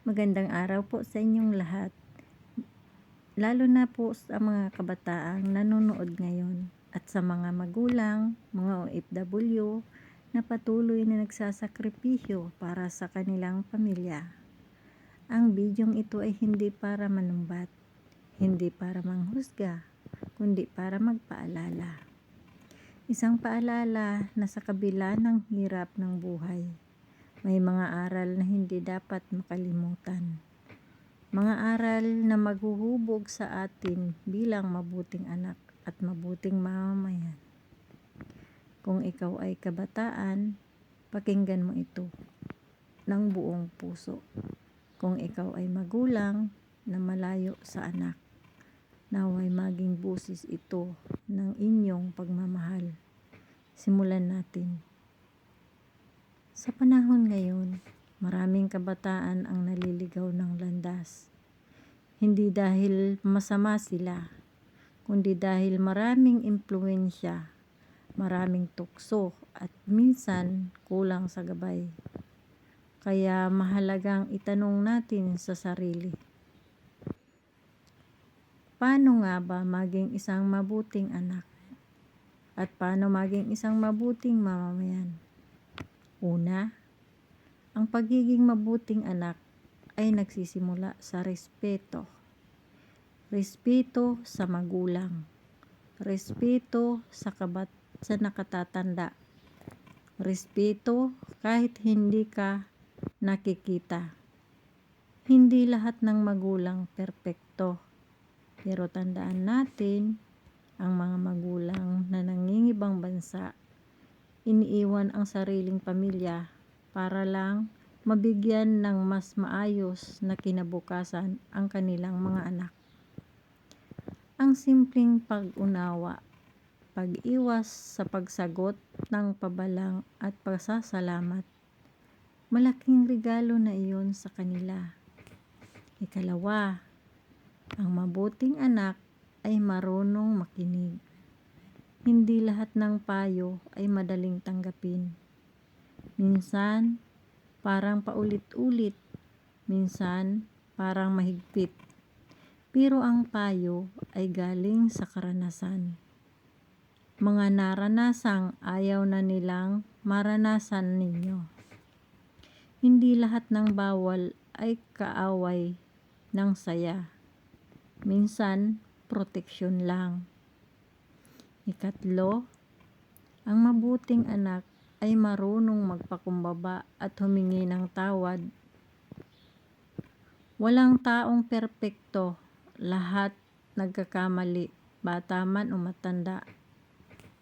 Magandang araw po sa inyong lahat, lalo na po sa mga kabataang nanonood ngayon at sa mga magulang, mga OFW na patuloy na nagsasakripisyo para sa kanilang pamilya. Ang bidyong ito ay hindi para manumbat, hindi para manghusga, kundi para magpaalala. Isang paalala na sa kabila ng hirap ng buhay, may mga aral na hindi dapat makalimutan. Mga aral na maghuhubog sa atin bilang mabuting anak at mabuting mamamayan. Kung ikaw ay kabataan, pakinggan mo ito ng buong puso. Kung ikaw ay magulang na malayo sa anak, naway maging busis ito ng inyong pagmamahal. Simulan natin. Sa panahon ngayon, maraming kabataan ang naliligaw ng landas. Hindi dahil masama sila, kundi dahil maraming impluwensya, maraming tukso at minsan kulang sa gabay. Kaya mahalagang itanong natin sa sarili, paano nga ba maging isang mabuting anak? At paano maging isang mabuting mamamayan? Una, ang pagiging mabuting anak ay nagsisimula sa respeto. Respeto sa magulang. Respeto sa nakatatanda. Respeto kahit hindi ka nakikita. Hindi lahat ng magulang perpekto. Pero tandaan natin, ang mga magulang na nangingibang bansa, iniiwan ang sariling pamilya para lang mabigyan ng mas maayos na kinabukasan ang kanilang mga anak. Ang simpleng pag-unawa, pag-iwas sa pagsagot ng pabalang at pasasalamat, malaking regalo na iyon sa kanila. Ikalawa, ang mabuting anak ay marunong makinig. Hindi lahat ng payo ay madaling tanggapin. Minsan, parang paulit-ulit. Minsan, parang mahigpit. Pero ang payo ay galing sa karanasan. Mga naranasang ayaw na nilang maranasan ninyo. Hindi lahat ng bawal ay kaaway ng saya. Minsan, proteksyon lang. Ikatlo, ang mabuting anak ay marunong magpakumbaba at humingi ng tawad. Walang taong perpekto, lahat nagkakamali, bata man o matanda.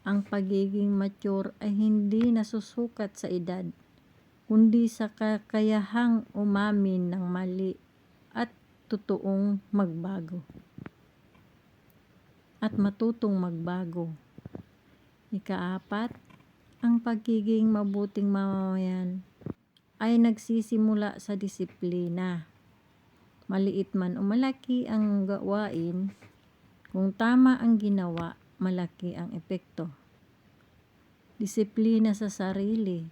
Ang pagiging mature ay hindi nasusukat sa edad, kundi sa kakayahang umamin ng mali at totoong magbago. At matutong magbago. Ikaapat, ang pagiging mabuting mamamayan ay nagsisimula sa disiplina. Maliit man o malaki ang gawain, kung tama ang ginawa, malaki ang epekto. Disiplina sa sarili,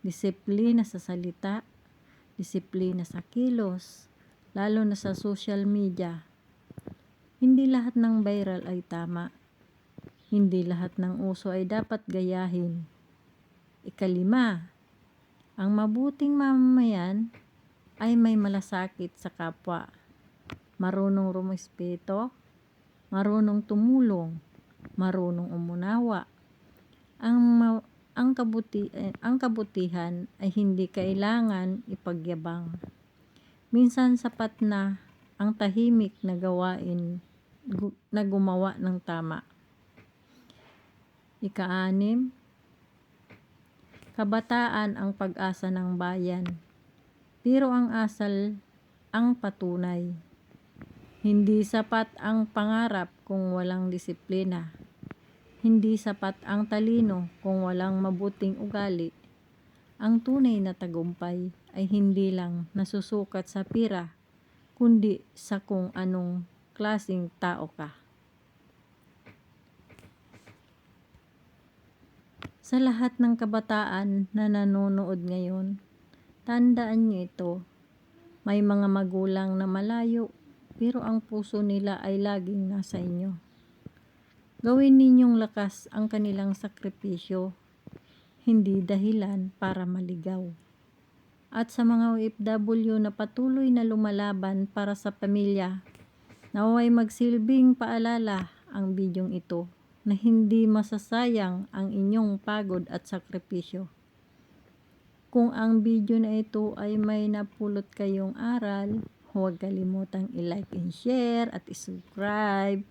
disiplina sa salita, disiplina sa kilos, lalo na sa social media. Hindi lahat ng viral ay tama. Hindi lahat ng uso ay dapat gayahin. Ikalima, ang mabuting mamamayan ay may malasakit sa kapwa. Marunong rumespeto, marunong tumulong, marunong umunawa. Ang kabutihan ay hindi kailangan ipagyabang. Minsan sapat na ang tahimik na gawain na gumawa ng tama. Ika-anim, kabataan ang pag-asa ng bayan. Pero ang asal ang patunay. Hindi sapat ang pangarap kung walang disiplina. Hindi sapat ang talino kung walang mabuting ugali. Ang tunay na tagumpay ay hindi lang nasusukat sa pira, kundi sa kung anong klaseng tao ka. Sa lahat ng kabataan na nanonood ngayon, tandaan niyo ito. May mga magulang na malayo, pero ang puso nila ay laging nasa inyo. Gawin ninyong lakas ang kanilang sakripisyo, hindi dahilan para maligaw. At sa mga OFW na patuloy na lumalaban para sa pamilya, naway magsilbing paalala ang bidyong ito na hindi masasayang ang inyong pagod at sakripisyo. Kung ang video na ito ay may napulot kayong aral, huwag kalimutang i-like and share at i-subscribe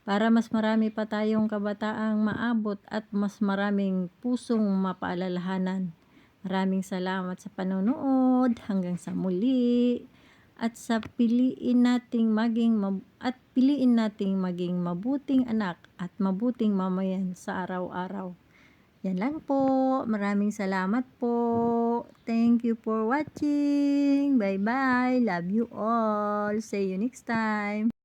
para mas marami pa tayong kabataang maabot at mas maraming pusong mapaalalahanan. Maraming salamat sa panonood. Hanggang sa muli. At piliin nating maging mabuting anak at mabuting mamayan sa araw-araw. Yan lang po. Maraming salamat po. Thank you for watching. Bye-bye. Love you all. See you next time.